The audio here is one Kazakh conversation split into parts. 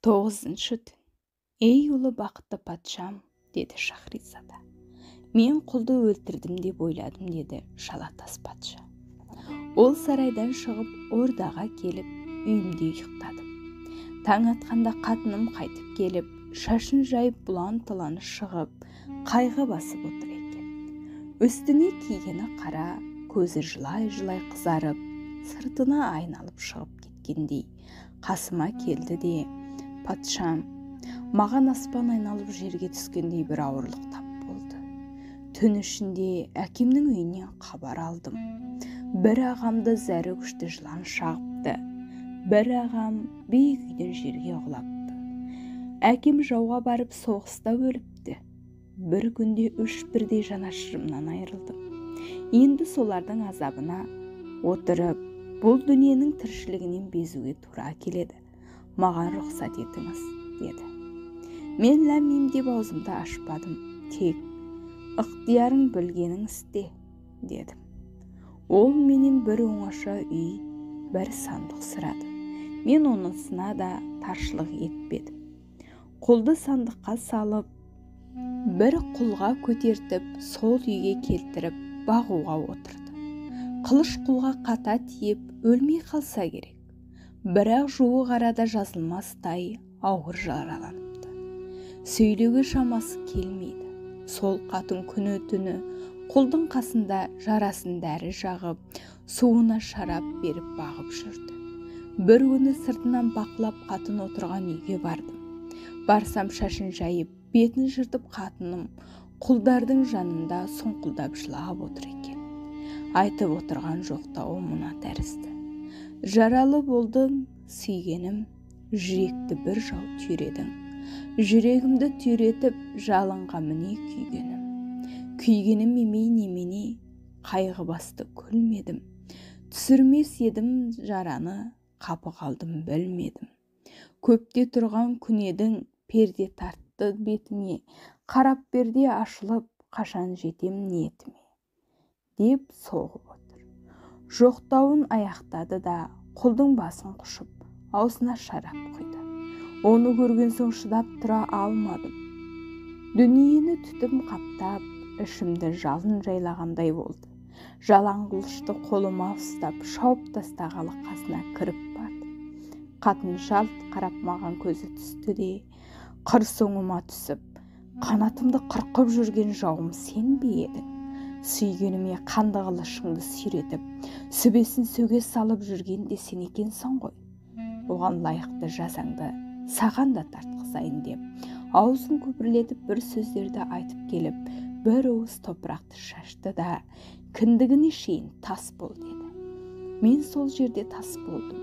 9-шы түн. Ей ұлы бақытты патшам, деді Шахризада. Мен құлды өлтірдім деп ойладым, деді Шалатас патша. Ол сарайдан шығып ордаға келіп, үйімде ұйықтадым. Таң атқанда қатыным қайтып келіп, шашын жайып бұлан-тыланы шығып, қайғы басып отыр екен. Үстіне кигені қара, көзі жылай-жылай қызарып, сыртына айналып шығып кеткендей қасыма келді де: патшам, маған аспан айналып жерге түскендей бір ауырлық тап болды. Түн ішінде әкемнің үйінен хабар алдым. Бір ағамды зәрі күшті жылан шағыпты. Бір ағам биік үйден жерге құлапты. Әкем жауға барып соғыста өліпті. Бір күнде 3 бірдей жанашырымнан айырылдым. Енді солардың азабына отырып, бұл дүниенің тіршілігінен безуге тура келеді. Маған рұқсат етіңіз, деді. Мен ләм-мим деп аузымды ашпадым. Тек ықтиярың білгенің істе, дедім. Ол менен бір оңаша үй, бір сандық сұрады. Мен онысына да таршылық етпедім. Құлды сандыққа салып, бір құлға көтертіп, сол үйге келтіріп, бағуға отырды. Қылыш құлға қата тиіп, өлмей қалса керек. Бірақ жуық арада жазылмастай ауыр жараланыпты. Сөйлеуге шамасы келмейді. Сол қатын күні түні құлдың қасында жарасын дәрі жағып, суына шарап беріп бағып жүрді. Бір күні сыртынан бақылап қатын отырған үйге бардым. Барсам шашын жайып, бетін жыртып қатыным құлдардың жанында сұңқылдап жылап отыр екен. Айтып отырған жоқтауы мына тәрізді: жаралы болдың, сүйгенім, жүректі бір жау түйредің. Жүрегімді түйретіп, жалынға міне күйгенім. Күйгенім емей немене, қайғы басты күлмедім. Түсірмес едім жараны, қапы қалдым білмедім. Көпте тұрған күнедің, перде тартты бетіме, қарап берде ашылып, қашан жетем ниетіме, деп соғып отыр. Жоқтауын аяқтады да, құлдың басын құшып, аузына шарап құйды. Оны көрген соң шыдап тұра алмадым. Дүниені түтім қаптап, ішімді жалын жайлағандай болды. Жалаң қылышты қолыма ұстап, шауып тастағалы қасына кіріп бардым. Қатын жалт қарап маған көзі түсті де, қыр соңыма түсіп: қанатымды қырқып жүрген жауым сен бе едің? Сүйгеніме қанды қылышыңды сүйретіп, сүбесін сөге салып жүрген де сен екенсің ғой. Оған лайықты жазаңды саған да тартқызайын деп, аузын көпірлетіп бір сөздерді айтып келіп, бір уыс топырақты шашты да, кіндігіне шейін тас бол деді. Мен сол жерде тас болдым.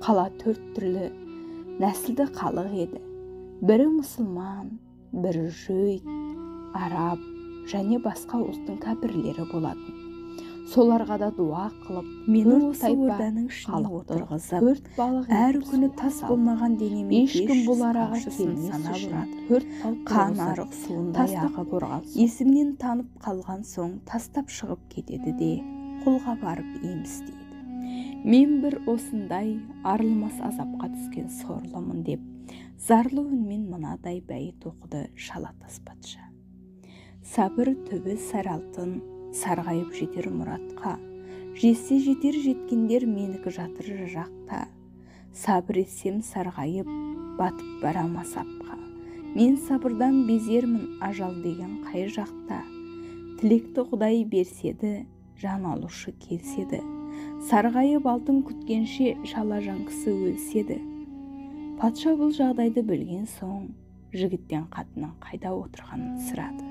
Қала 4 түрлі нәсілді халық еді. Бірі мұсылман, бірі жөйт, араб және басқа ұлттың кәпірлері болатын. Соларға да дуа қылып, мені осы орданың ішіне отырғызып, әр күні тас болмаған денеме ешкім бұл араға келмес үшін қан арық суындай ағып есімнен танып қалған соң тастап шығып кетеді де құлға барып ем істейді. Мен бір осындай арылмас азапқа түскен сорлымын деп, зарлы үнмен мынадай бәйіт оқыды Шалатас патша. Сабыр түбі саралтын, сарғайып жетер мұратқа, жетсе жетер жеткендер менікі жатыр жақта. Сабыр етсем сарғайып, батып барам азапқа. Мен сабырдан безермін, ажал деген қай жақта. Тілекті Құдай берседі, жан алушы келседі. Сарғайып алтын күткенше шала жан кісі өлседі. Патша бұл жағдайды білген соң, жігіттен қатынның қайда отырғанын сұрады.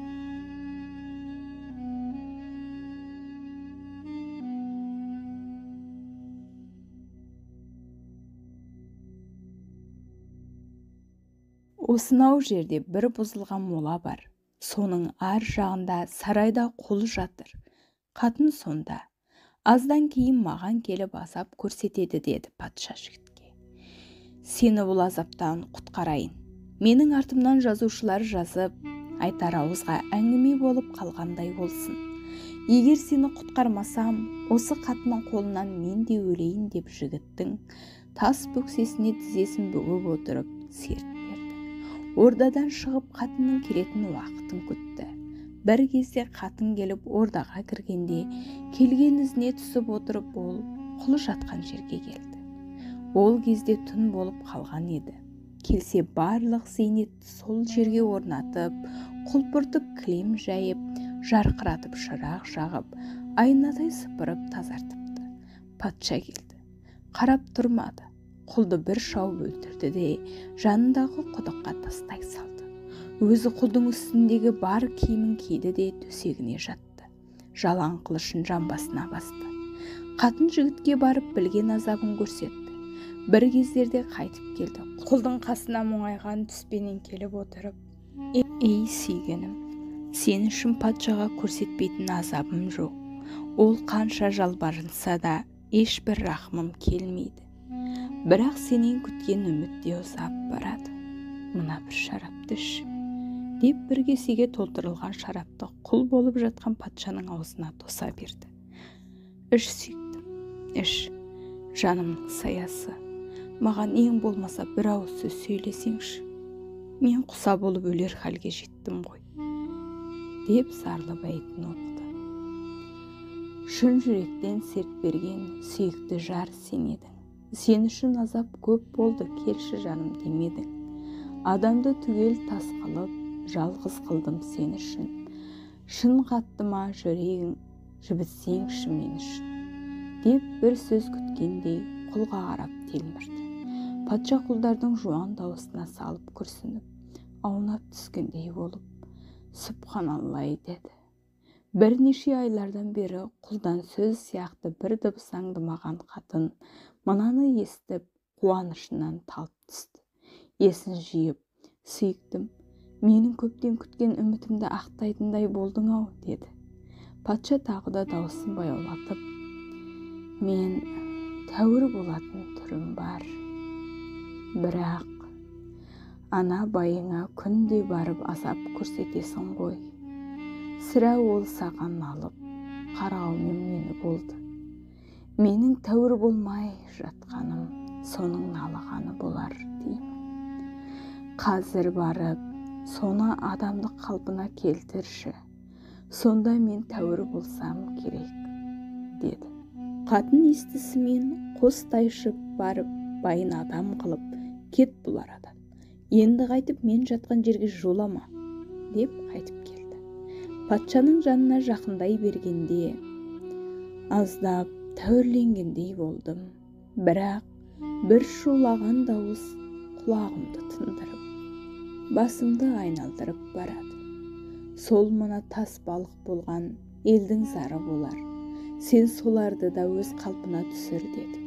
Осынау жерде бір бұзылған мола бар. Соның ар жағында сарайда құл жатыр. Қатын сонда. Аздан кейін маған келіп азап көрсетеді, деді патша жігітке. Сені бұл азаптан құтқарайын. Менің артымнан жазушылар жазып, айтар ауызға әңгіме болып қалғандай болсын. Егер сені құтқармасам, осы қатынның қолынан мен де өлейін деп жігіттің тас бөксесіне тізесін бүгіп отырып, серт берді. Ордадан шығып қатынның келетін уақытын күтті. Бір кезде қатын келіп ордаға кіргенде келген ізіне түсіп отырып ол құлы жатқан жерге келді. Ол кезде түн болып қалған еді. Келсе барлық зейнетті сол жерге орнатып, құлпыртып кілем жайып, жарқыратып шырақ жағып, айнадай сыпырып тазартыпты. Патша келді. Қарап тұрмады. Құлды бір шауып өлтірді де жанындағы құдыққа тастай салды. Өзі құлдың үстіндегі бар киімін киді де төсегіне жатты. Жалаң қылышын жамбасына басты. Қатын жігітке барып білген азабын көрсетті. Бір кездерде қайтып келді. Құлдың қасына мұңайған түспенен келіп отырып, «Ей сүйгенім, сен үшін патшаға көрсетпейтін азабым жоқ. Ол қанша жалбарынса да ешбір рахымым келмейді. Бірақ сенен күткен үміт те ұзап барады. Мына бір шарапты іш», деп бір кесеге толтырылған шарапты құл болып жатқан патшаның аузына тоса берді. «Іш сүйіктім, іш, жанымның саясы. Маған ең болмаса бір ауыз сөз сөйлесеңші. Мен құса болып өлер халге жеттім ғой», деп зарлы бәйітін оқыды. Шын жүректен серт берген сүйікті жар сен едің. Сен үшін азап көп болды, келші жаным демедің. Адамды түгел тас қылып, жалғыз қылдым сен үшін. Шын қатты ма жүрегің, жібітсеңші мен үшін, деп бір сөз күткендей құлға қарап телмірді. Патша құлдардың жуан дауысына салып күрсініп, аунап түскендей болып, «Сүбханаллай» деді. Бірнеше айлардан бері құлдан сөз сияқты бір дыбыс аңдымаған қатын мынаны естіп қуанышынан талып түсті. Есін жиып, «Сүйіктім, менің көптен күткен үмітімді ақтайтындай болдың-ау» деді. Патша тағы да дауысын баяулатып, «Мен тәуір болатын түрім бар. Бірақ ана байыңа күнде барып азап көрсетесің ғой. Сірә ол саған алып, қараумен мені болды. Менің тәуір болмай жатқаным соның налығаны болар деймін. Қазір барып, соны адамдық қалпына келтірші. Сонда мен тәуір болсам керек», деді. Қатын естісімен қос тайшып барып, байын адам қылып, «Кет бұл арадан. Енді қайтып мен жатқан жерге жолама», деп қайтып келді. Патшаның жанына жақындай бергенде аздап тәуірленгендей болдым. Бірақ бір шулаған дауыс құлағымды тындырып, басымды айналдырып барады. Сол мына тас балық болған елдің зары болар. Сен соларды да өз қалпына түсір, деді.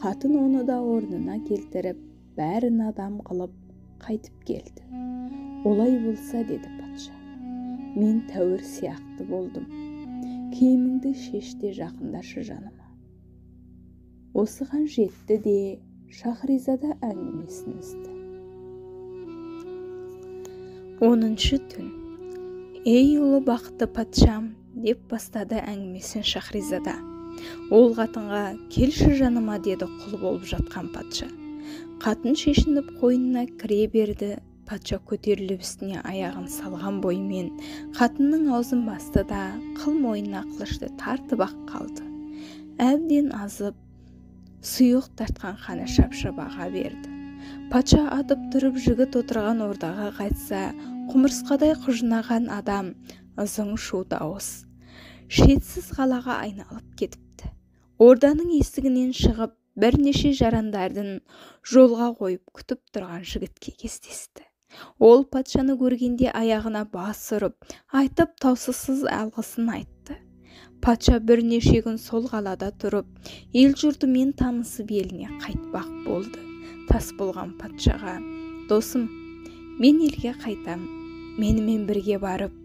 Қатын оны да орнына келтіріп, бәрін адам қылып қайтып келді. «Олай болса», деді патша, «мен тәуір сияқты болдым. Киіміңді шеш те жақындашы жаныма». Осыған жетті де Шахризада әңгімесін үзді. 10-шы түн. «Ей ұлы бақытты патшам», деп бастады әңгімесін Шахризада. «Ол қатынға келші жаныма», деді құл болып жатқан патша. Қатын шешініп қойнына кіре берді. Патша көтеріліп үстіне аяғын салған бойымен қатынның аузын басты да қыл мойнына қылышты тартып ақ қалды. Әбден азып, сұйық тартқан қаны шапшып аға берді. Патша атып тұрып жігіт отырған ордаға қайтса, құмырсқадай құжынаған адам, ызың шу дауыс шетсіз қалаға айналып кетіпті. Орданың есігінен шығып, бірнеше жарандардың жолға қойып күтіп тұрған жігітке кездесті. Ол патшаны көргенде аяғына бас ұрып, айтып таусыз алғысын айтты. Патша бірнеше күн сол қалада тұрып, ел жұртымен танысып еліне қайтпақ болды. Тас болған патшаға, «Досым, мен елге қайтам. Менімен бірге барып,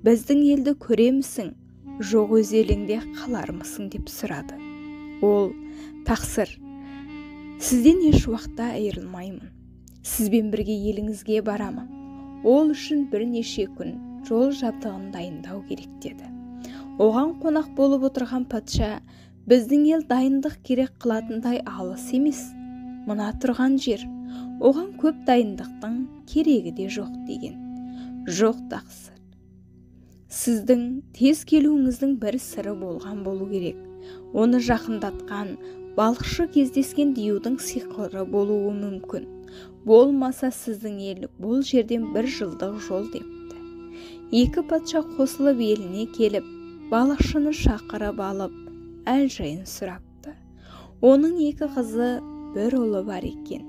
біздің елді көремісің? Жоқ өз еліңде қалармысың?» деп сұрады. Ол, «Тақсыр, сізден еш уақытта айырылмаймын. Сізбен бірге еліңізге барамын. Ол үшін бірнеше күн жол жабдығын дайындау керек», деді. Оған қонақ болып отырған патша, «Біздің ел дайындық керек қылатындай алыс емес. Мына тұрған жер, Оған көп дайындықтың керегі де жоқ деген. Жоқ тақсыр. Сіздің тез келуіңіздің бір сыры болған болу керек. Оны жақындатқан балықшы кездескен диюдың сиқыры болуы мүмкін. Болмаса сіздің ел бұл жерден 1 жылдық жол депті. Екі патша қосылып еліне келіп, балықшыны шақырып алып, әл-жайын сұрапты. Оның 2 қызы, 1 ұлы бар екен.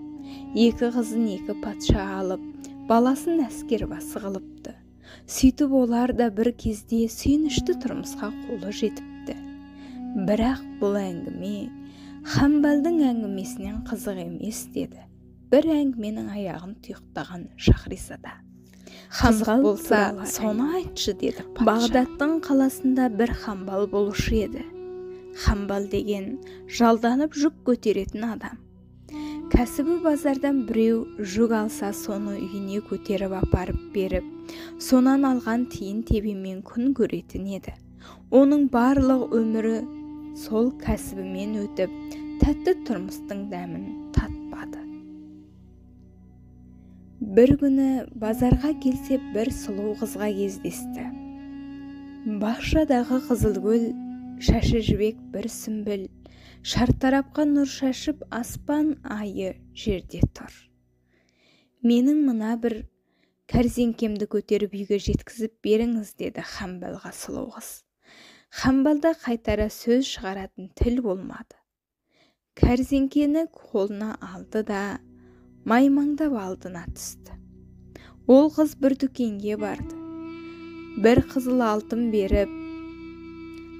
2 қызын 2 патша алып, баласын әскербасы қылыпты. Сөйтіп олар да бір кезде сүйінішті тұрмысқа қолы жетіпті. Бірақ бұл әңгіме Хамбалдың әңгімесінен қызық емес деді. Бір әңгіменің аяғын тұйықтаған Шахризада. Хамбал болса, соны айтшы деді патша. Бағдаттың қаласында бір хамбал болушы еді. Хамбал деген жалданып жүк көтеретін адам. Кәсібі базардан біреу жүк алса, соны үйіне көтеріп апарып беріп, сонан алған тиын тебенмен күн көретін еді. Оның барлық өмірі сол кәсібімен өтіп, тәтті тұрмыстың дәмін татпады. Бір күні базарға келсе, бір сұлу қызға кездесті. Бақшадағы қызылгүл, шашы жібек бір сүмбіл, шартарапқа нұр шашып, аспан айы жерде тұр. Менің мына бір кәрзеңкемді көтеріп үйге жеткізіп беріңіз, деді Хамбалға сұлу қыз. Хамбалда қайтара сөз шығаратын тіл болмады. Кәрзеңкені қолына алды да маймаңдап алдына түсті. Ол қыз бір дүкенге барды. Бір қызыл алтын беріп,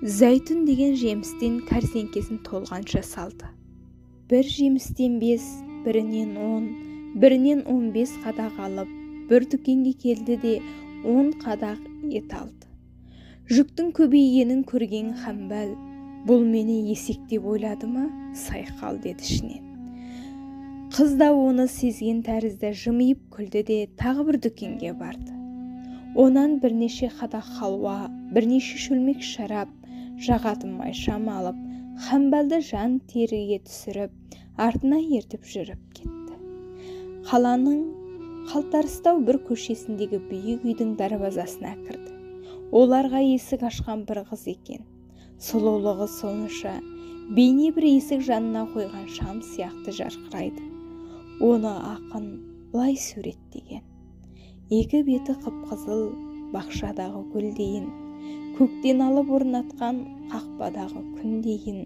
зәйтүн деген жемістен кәрзеңкесін толғанша салды. Бір жемістен 5, бірінен 10, бірінен 15 қадақ алып, бір дүкенге келді де 10 қадақ ет алды. Жүктің көбейгенін көрген Хамбал, бұл мені есектеп ойлады ма? Сайқал, деді ішінен. Қыз да оны сезген тәрізді жымиып күлді де тағы бір дүкенге барды. Онан бірнеше қадақ халуа, бірнеше шөлмек шарап, жағатын майшам алып, Хамбалды жан теріге түсіріп, артына ертіп жүріп кетті. Қаланың қалтарыстау бір көшесіндегі биік үйдің дарбазасына кірді. Оларға есік ашқан бір қыз екен. Сұлулығы сонша, бейне бір есік жанына қойған шам сияқты жарқырайды. Оны ақын былай суреттеген. 2 беті қып-қызыл, бақшадағы гүл дейін, көктен алып орнатқан қақпадағы күн дейін.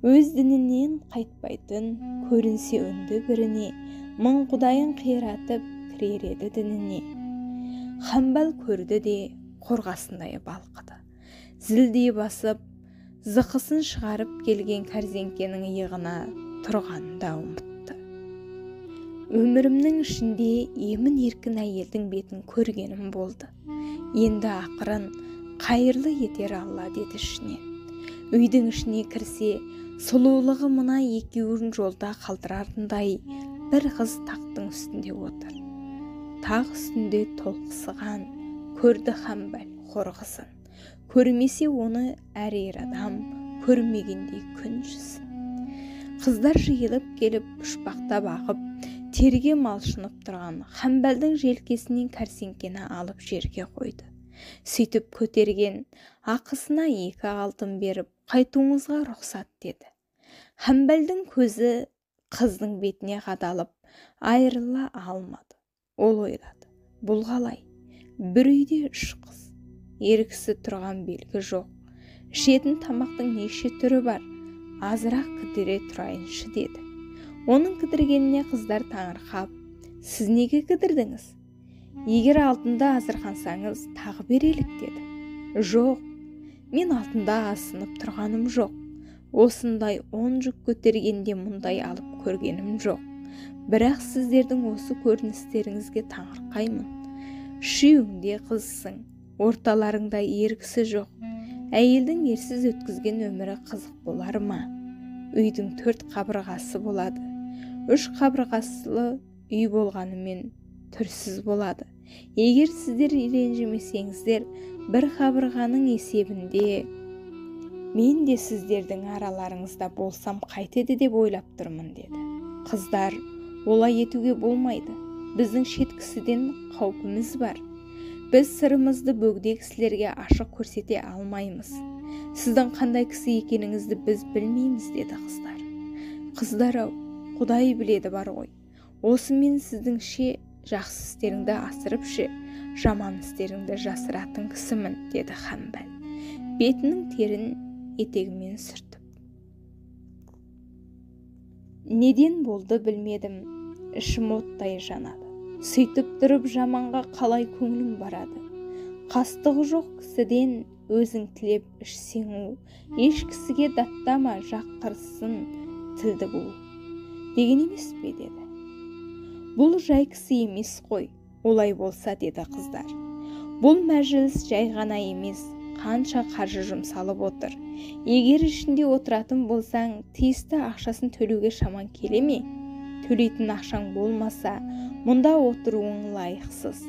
Өз дінінен қайтпайтын, көрінсе үнді біріне, мың құдайын қиратып кірер еді дініне. Хамбал көрді де қорғасындай балқыды. Зілдей басып, зықысын шығарып келген кәрзеңкенің иығына тұрғанда ұмытты. Өмірімнің ішінде емін еркін әйелдің бетін көргенім болды. Енді ақырын қайырлы етер Алла, деді ішінен. Үйдің ішіне кірсе, сұлулығы мына екеуін жолда қалдырарындай бір қыз тақтың үстінде отыр. Тақ үстінде толқысыған көрді Хамбал хор қызын. Көрмесе оны әрер адам көрмегендей күн жүзін. Қыздар жиылып келіп пұшпақтап ағып, терге малшынып тұрған Хамбалдың желкесінен кәрзеңкені алып жерге қойды. Сөйтіп көтерген ақысына 2 алтын беріп, қайтуыңызға рұқсат, деді. Хамбалдың көзі қыздың бетіне қадалып, айырыла алмады. Ол ойлады, бұл қалай? Бір үйде 3 қыз, еріксі тұрған белгі жоқ. Ішетін тамақтың неше түрі бар? Азырақ кідіре тұрайыншы, деді. Оның кідіргеніне қыздар таңырқап, сіз неге кідірдіңіз? Егер алтында азырқансаңыз, тағы берелік, деді. Жоқ, мен алтында асынып тұрғаным жоқ. Осындай 10 жүк көтергенде мұндай алып көргенім жоқ. Бірақ сіздердің осы көріністеріңізге таңырқаймын. Үшеуіңде қызсың, орталарыңда еркісі жоқ. Әйелдің ерсіз өткізген өмірі қызық болар ма? Үйдің 4 қабырғасы болады. 3 қабырғасылы үй болғанымен түрсіз болады. Егер сіздер ренжімесеңіздер, бір қабырғаның есебінде мен де сіздердің араларыңызда болсам қайтеді деп ойлап тұрмын, деді. Қыздар олай етуге болмайды. Біздің шет кісіден қаупіміз бар. Біз сырымызды бөгде кісілерге ашық көрсете алмаймыз. Сіздің қандай кісі екеніңізді біз білмейміз, деді қыздар. Қыздар-ау, Құдай біледі бар ғой. Осымен сіздің жақсы істеріңді асырып жаман істеріңді жасыратын кісімін, деді Хамбал, бетінің терін етегімен сүртіп. Неден болды білмедім, ішім оттай жанады. Сөйтіп тұрып жаманға қалай көңілім барады. Қастығы жоқ кісіден өзің тілеп ішсең, еш кісіге даттама жаққырсын тілді бұл. Деген емес пе, деді. Бұл жай кісі емес қой. Олай болса, деді қыздар. Бұл мәжіліс жай ғана емес, қанша қаржы жұмсалып отыр. Егер ішінде отыратын болсаң, тиісті ақшасын төлеуге шаман келе ме? Төлейтін ақшаң болмаса, мұнда отыруың лайықсыз.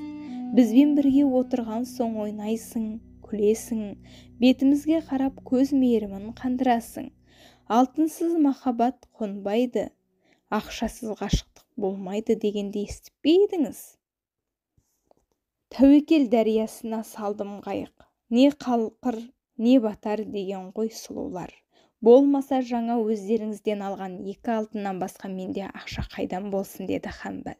Бізбен бірге отырған соң ойнайсың, күлесің, бетімізге қарап көз мейірімін қандырасың. Алтынсыз махаббат қонбайды, ақшасыз ғашықтық болмайды дегенде естіп пе едіңіз? Тәуекел дариясына салдым қайық, не қалқыр, не батар деген ғой сұлулар. Болмаса жаңа өздеріңізден алған 2 алтыннан басқа менде ақша қайдан болсын, деді Хамбал.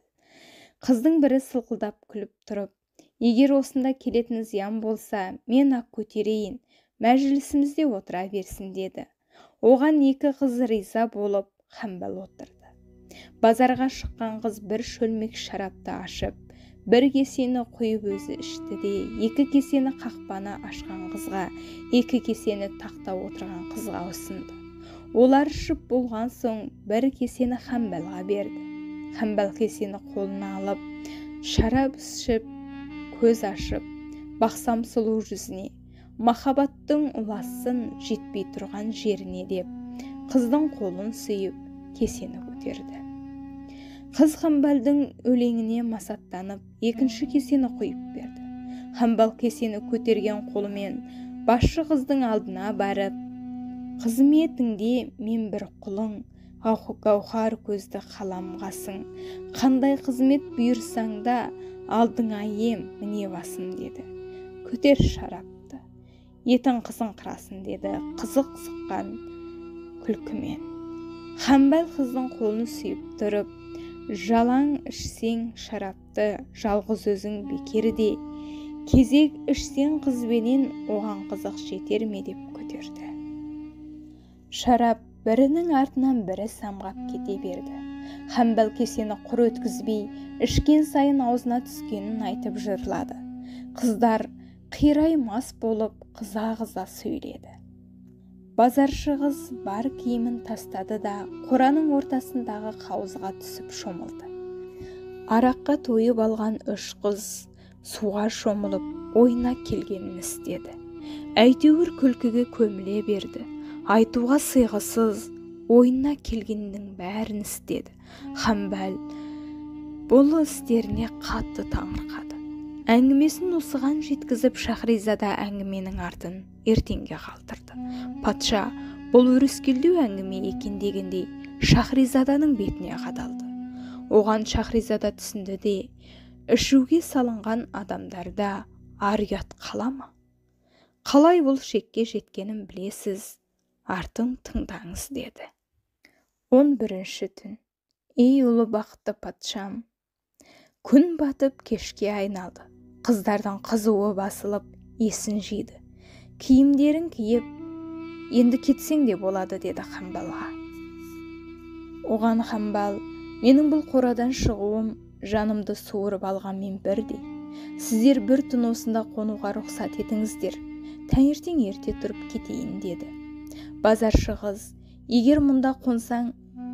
Қыздың бірі сылқылдап күліп тұрып, егер осында келетін зиян болса, мен ақ көтерейін, мәжілісімізде отыра берсін, деді. Оған 2 қыз риза болып, Хамбал отырды. Базарға шыққан қыз бір шөлмек шарапты ашып, бір кесені құйып өзі ішті де, 2 кесені қақпаны ашқан қызға, 2 кесені тақта отырған қызға ұсынды. Олар ішіп болған соң бір кесені Хамбалға берді. Хамбал кесені қолына алып, шарап ішіп, көз ашып, бақсам сұлу жүзіне, махаббаттың ұласын жетпей тұрған жеріне деп, қыздың қолын сүйіп, кесені көтерді. Қыз Хамбалдың өлеңіне масаттанып, 2 кесені құйып берді. Хамбал кесені көтерген қолымен басшы қыздың алдына барып, қызметіңде мен бір құлың, гауһар көзді қаламғасың, қандай қызмет бұйырсаң да алдыңа ем, міне басым, деді. Көтер шарапты, етің қызыңқырасын, деді қызық сыққан күлкімен. Хамбал қыздың қолын сүйіп тұрып, жалаң ішсең шарапты, жалғыз өзің бекерде, кезек ішсең қызбенен оған қызық жетер ме деп көтерді. Шарап бірінің артынан бірі самғап кете берді. Хамбал кесені құр өткізбей, ішкен сайын аузына түскенін айтып жырлады. Қыздар қирай мас болып қыза-қыза сөйледі. Базаршы қыз бар киімін тастады да қораның ортасындағы қауызға түсіп шомылды. Араққа тойып алған 3 қыз суға шомылып ойына келгенін істеді. Әйтеуір күлкіге көміле берді. Айтуға сыйғысыз ойына келгеннің бәрін істеді. Хамбал бұл істеріне қатты таңырқады. Әңгімесін осыған жеткізіп, Шахризада әңгіменің артын ертеңге қалдырды. Патша бұл өрескелдеу әңгіме екен дегендей Шахризаданың бетіне қадалды. Оған Шахризада түсінді де, ішуге салынған адамдарда ар-ұят қала ма? Қалай бұл шекке жеткенін білесіз, артын тыңдаңыз, деді. 11-ші түн. Ей ұлы бақытты патшам! Күн батып кешке айналды. Қыздардың қызуы басылып, есін жиды. Киімдерін киіп, енді кетсең де болады, деді Хамбалға. Оған Хамбал, менің бұл қорадан шығуым жанымды суырып алғанмен бірдей. Сіздер бір түн осында қонуға рұқсат етіңіздер. Таңертең ерте тұрып кетейін, деді. Базаршы қыз, егер мұнда қонсаң,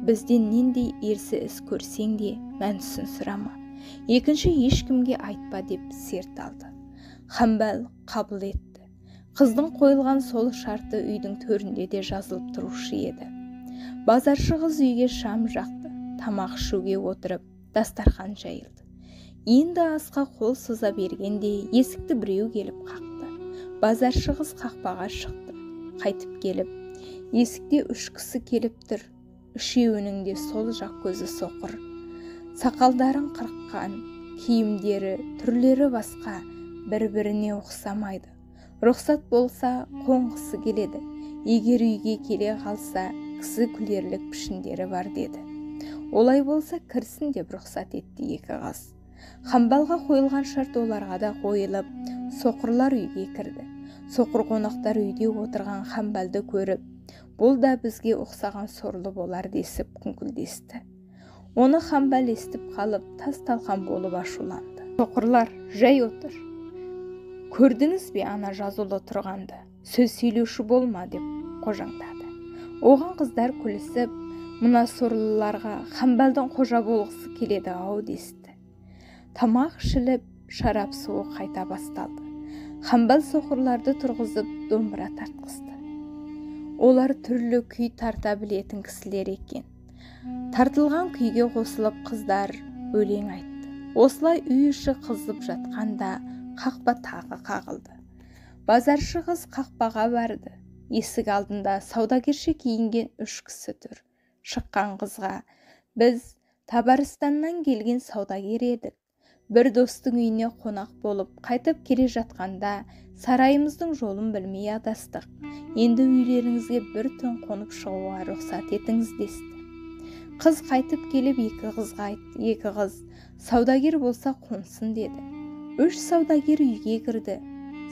бізден нендей ерсі іс көрсең де мәнісін сұрама. Екінші ешкімге айтпа деп серт алды. Хамбал қабыл етті. Қыздың қойылған сол шарты үйдің төрінде де жазылып тұрушы еді. Базаршы қыз үйге шам жақты, тамақ ішуге отырып, дастархан жайылды. Енді асқа қол соза бергенде есікті біреу келіп қақты. Базаршы қыз қақпаға шықты. Қайтып келіп, есікте 3 кісі келіп тұр. Үшеуінің де сол жақ көзі соқыр. сақалдарын қырыққан, киімдері, түрлері басқа, бір-біріне ұқсамайды. Рұқсат болса қонғысы келеді, егер үйге келе қалса кісі күлерлік пішіндері бар деді. Олай болса кірсін деп рұқсат етті екі қыз. Хамбалға қойылған шарт оларға да қойылып, соқырлар үйге кірді. Соқыр қонақтар үйде отырған Хамбалды көріп, бұл да бізге ұқсаған сорлы болар десіп күңкілдесті. Оны Хамбал естіп қалып, тас-талқан болып ашуланды. Соқырлар, жай отыр. Көрдіңіз бе ана жазулы тұрғанды? Сөз сөйлеуші болма деп қожаңдады. Оған қыздар күлісіп, мына сорлыларға Хамбалдың қожа болғысы келеді ау десті. Тамақ ішіліп, шарап суы қайта басталды. Хамбал соқырларды тұрғызып домбыра тартқызды. Олар түрлі күй тарта білетін кісілер екен. Тартылған күйге қосылып қыздар өлең айтты. Осылай үй іші қызып жатқанда қақпа тағы қағылды. Базаршы қыз қақпаға барды. Есік алдында саудагерше киінген 3 кісі тұр. Шыққан қызға: біз Табарстаннан келген саудагер едік. Бір достың үйіне қонақ болып қайтып келе жатқанда сарайымыздың жолын білмей адастық. Енді үйлеріңізге бір түн қонып шығуға рұқсат етіңіз десті. Қыз қайтып келіп екі қызға айтты. Екі қыз саудагер болса қонсын деді. 3 саудагер үйге кірді.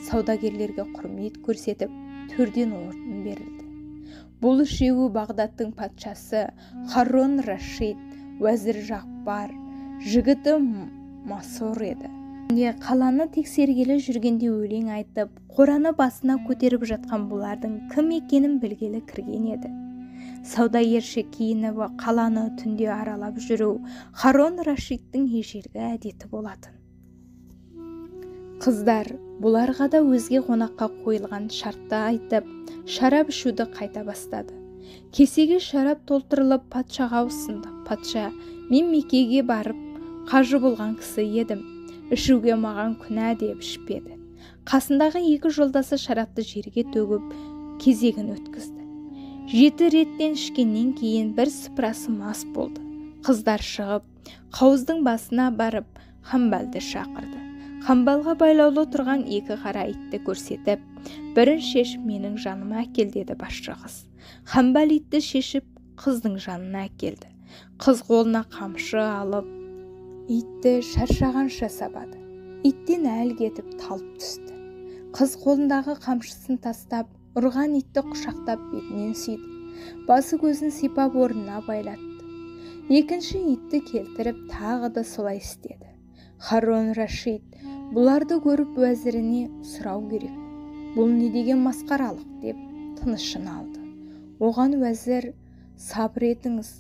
Саудагерлерге құрмет көрсетіп, төрден орын берілді. Бұл үшеуі Бағдаттың патшасы Харон Рашид, уәзір Жақпар, жігіті Масур еді. Қаланы тексергелі жүргенде өлең айтып, қораны басына көтеріп жатқан бұлардың кім екенін білгелі кірген еді. Саудагерше киініп қаланы түнде аралап жүру Харон Рашидтің ежелгі әдеті болатын. Қыздар бұларға да өзге қонаққа қойылған шартты айтып, шарап ішуді қайта бастады. Кесеге шарап толтырылып патшаға ұсынды. Патша: мен Меккеге барып қажы болған кісі едім. Ішуге маған күнә деп ішпеді. Қасындағы 2 жолдасы шарапты жерге төгіп, кезегін өткізді. 7 реттен ішкеннен кейін бір сыпырасы мас болды. Қыздар шығып, қауыздың басына барып, Хамбалды шақырды. Хамбалға байлаулы тұрған 2 қара итті көрсетіп, бірін шешіп менің жаныма әкел деді басшы қыз. Хамбал итті шешіп қыздың жанына әкелді. Қыз қолына қамшы алып, итті шаршағанша сабады. Иттен әл кетіп талып түсті. Қыз қолындағы қамшысын тастап, ұрған итті құшақтап бетінен сүйді. Басы көзін сипап орнына байлатты. Екінші итті келтіріп тағы да солай істеді. Харон Рашид бұларды көріп уәзіріне сұрау керек. Бұл не деген масқаралық деп тынышын алды. Оған уәзір: сабыр етіңіз,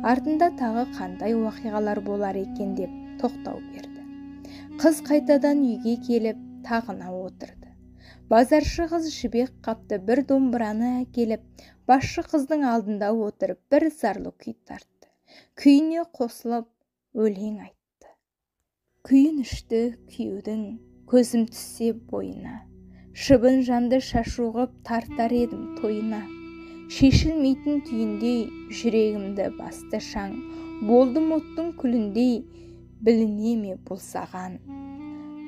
артында тағы қандай уақиғалар болар екен деп тоқтау берді. Қыз қайтадан үйге келіп тағына отырды. Базаршы қыз жібек қапты бір домбыраны әкеліп, басшы қыздың алдында отырып бір зарлы күй тартты. Күйіне қосылып өлең айтты. Күйін ішті күйеудің, көзім түссе бойына. Шыбын жанды шашуғып тартар едім тойына. Шешілмейтін түйіндей жүрегімді басты шаң. Болдым оттың күліндей, біліне ме бұл саған.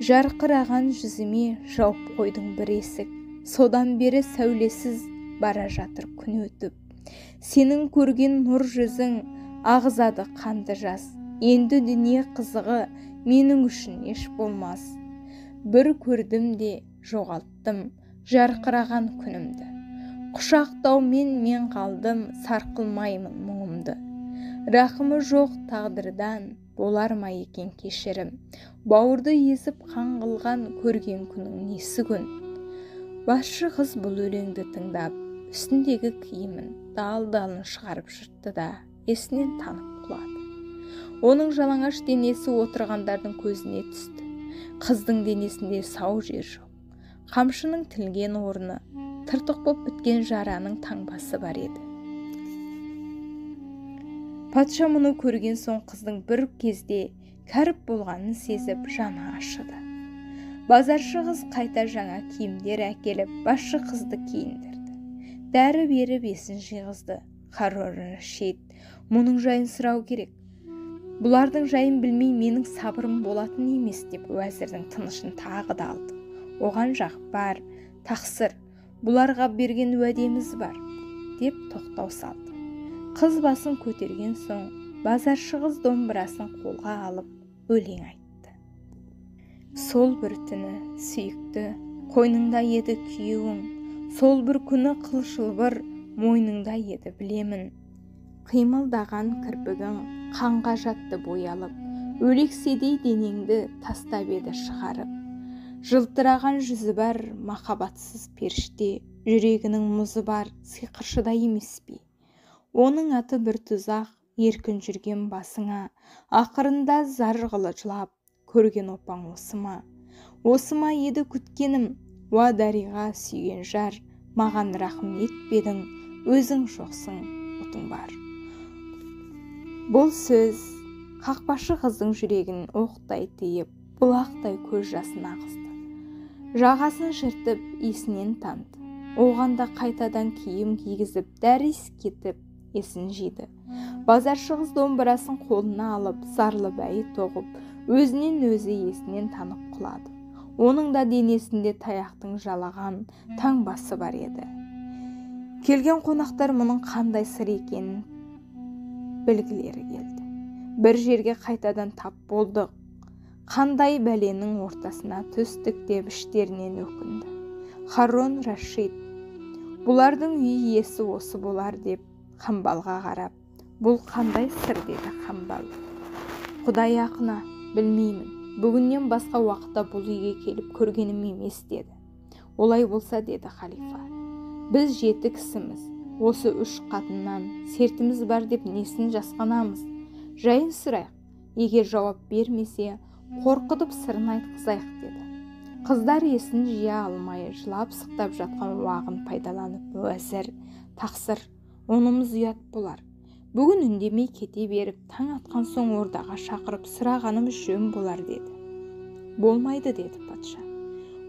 Жарқыраған жүзіме жауып қойдың бір есік. Содан бері сәулесіз бара жатыр күн өтіп. Сенің көрген нұр жүзің ағызады қанды жас. Енді дүние қызығы менің үшін еш болмас. Бір көрдім де жоғалттым жарқыраған күнімді. Құшақтаумен мен қалдым, сарқылмаймын мұңымды. Рақымы жоқ тағдырдан болар ма екен кешірім. Бауырды езіп қан қылған көрген күнің несі күн. Басшы қыз бұл өлеңді тыңдап, үстіндегі киімін дал-далын шығарып жыртты да есінен танып құлады. Оның жалаңаш денесі отырғандардың көзіне түсті. Қыздың денесінде сау жер жоқ. Қамшының тілген орны, тыртық боп біткен жараның таңбасы бар еді. Патша мұны көрген соң қыздың бір кезде кәріп болғанын сезіп жаны ашыды. Базаршы қыз қайта жаңа киімдер әкеліп, басшы қызды киіндірді. Дәрі беріп есін жиғызды. Харон Рашид мұның жайын сұрау керек. Бұлардың жайын білмей менің сабырым болатын емес деп уәзірдің тынышын тағы да алды. Оған Жақпар, тақсыр, бұларға берген уәдеміз бар деп тоқтау салды. Қыз басын көтерген соң базаршы қыз домбырасын қолға алып өлең айтты. Сол бір түні сүйікті қойныңда еді күйеуің, сол бір күні қылшылбыр мойныңда еді білемін. Қимылдаған кірпігің қанға жатты боялып, өлекседей денеңді тастап еді шығарып. Жылтыраған жүзі бар махаббатсыз періште, жүрегінің мұзы бар сиқыршыда емес пе? Оның аты бір тұзақ, еркін жүрген басыңа, ақырында зар жылап, көрген опаң осы ма? Осы ма еді күткенім, уа дариға сүйген жар, маған рахым етпедің, өзің жоқсың, отың бар. Бұл сөз қақпашы қыздың жүрегін оқтай тиіп, бұлақтай көз жасын ағызды. Жағасын жыртып, есінен танды. Оғанда қайтадан киім кигізіп, дәріс кетіп, есін жиды. Базаршы қыз домбырасын қолына алып, зарлы бәйіт тоғып, өзінен өзі есінен танып құлады. Оның да денесінде таяқтың жалаған таңбасы бар еді. Келген қонақтар мұның қандай сыр екенін білгілері келді. Бір жерге қайтадан тап болдық. Қандай бәленің ортасына түстік деп іштерінен өкінді. Харон Рашид, бұлардың үй иесі осы болар деп Қамбалға қарап, бұл қандай сыр деді Қамбал. Құдай ақына, білмеймін, бүгіннен басқа уақытта бұл үйге келіп көргенім емес деді. Олай болса деді халифа, біз 7 кісіміз, осы 3 қатыннан сертіміз бар деп несін жасқанамыз? Жайын сұрайық, егер жауап бермесе, қорқытып сырын айтқызайық деді. Қыздар есін жия алмай, жылап сықтап жатқан уағын пайдаланып, уәзір, тақсыр, онымыз ұят болар. Бүгін үндемей кете беріп, таң атқан соң ордаға шақырып сұрағанымыз жөн болар деді. Болмайды деді патша.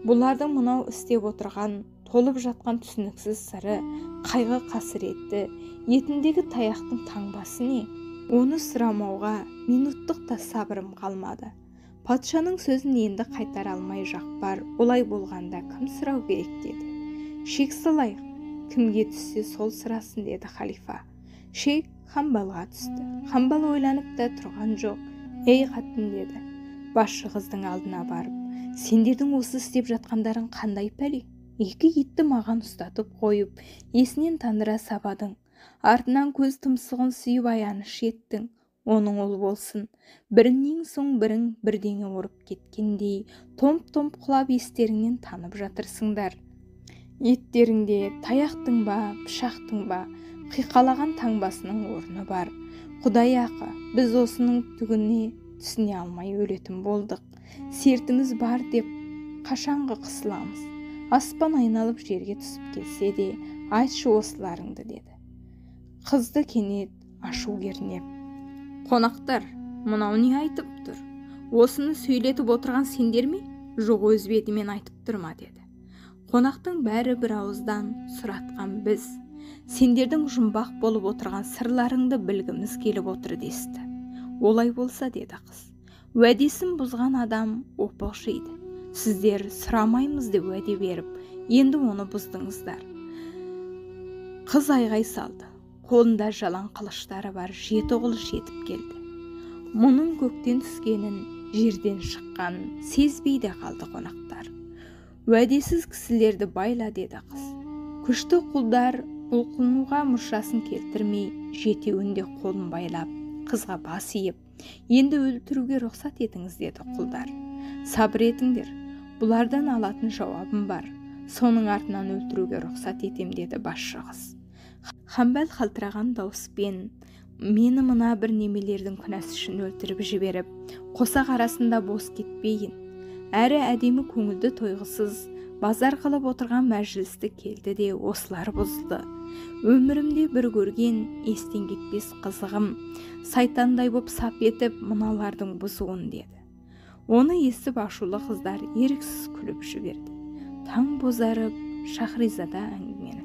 Бұлардың мынау істеп отырған, толып жатқан түсініксіз сыры, қайғы қасіретті, етіндегі таяқтың таңбасы не? Оны сұрамауға минуттық та сабырым қалмады. Патшаның сөзін енді қайтар алмай Жақпар, олай болғанда кім сұрау керек деді. Шек салайық, кімге түссе сол сұрасын деді халифа. Шек Қамбалға түсті. Қамбал ойланып та тұрған жоқ. Ей қатын деді, басшы қыздың алдына барып, сендердің осы істеп жатқандарың қандай пәле? 2 итті маған ұстатып қойып, есінен тандыра сабадың. Артынан көз тұмсығын сүйіп аяныш еттің. Оның ол болсын, бірінен соң бірің бірдеңе ұрып кеткендей, томп-томп құлап естеріңнен танып жатырсыңдар. Еттеріңде таяқтың ба, пышақтың ба, қиқалаған таңбасының орны бар. Құдай ақы, біз осының түгіне түсіне алмай өлетін болдық. Сертіміз бар деп қашанғы қысыламыз. Аспан айналып жерге түсіп келсе де, айтшы осыларыңды деді. Қызды кенет ашу кернеп, қонақтар, мынау не айтып тұр? Осыны сөйлетіп отырған сендер ме? Жоқ, өз бетімен айтып тұрма деді. Қонақтың бәрі бір ауыздан сұратқан біз, сендердің жұмбақ болып отырған сырларыңды білгіміз келіп отыр десті. Олай болса деді қыз, уәдесін бұзған адам опық жейді. Сіздер сұрамаймыз деп уәде беріп, енді оны бұздыңыздар. Қыз айғай салды. Қолында жалаң қылыштары бар 7 құл жетіп келді. Мұның көктен түскенін, жерден шыққанын сезбей де қалды қонақтар. Уәдесіз кісілерді байла деді қыз. Күшті құлдар бұлқынуға мұршасын келтірмей, 7-еуінде қолын байлап, қызға бас иіп, енді өлтіруге рұқсат етіңіз деді құлдар. Сабыр етіңдер, бұлардан алатын жауабым бар. Соның артынан өлтіруге рұқсат етем деді басшы қыз. Қамбал қалтыраған дауыспен, мені мына бір немелердің күнәсі үшін өлтіріп жіберіп, қосақ арасында бос кетпейін. Әрі әдемі көңілді тойғысыз, базар қылып отырған мәжілісті келді де осылар бұзылды. Өмірімде бір көрген, естен кетпес қызығым, сайтандай боп сап етіп, мыналардың бұзуын деді. Оны естіп ашулы қыздар еріксіз күліп жіберді. Таң бозарып, Шахризада әңгімені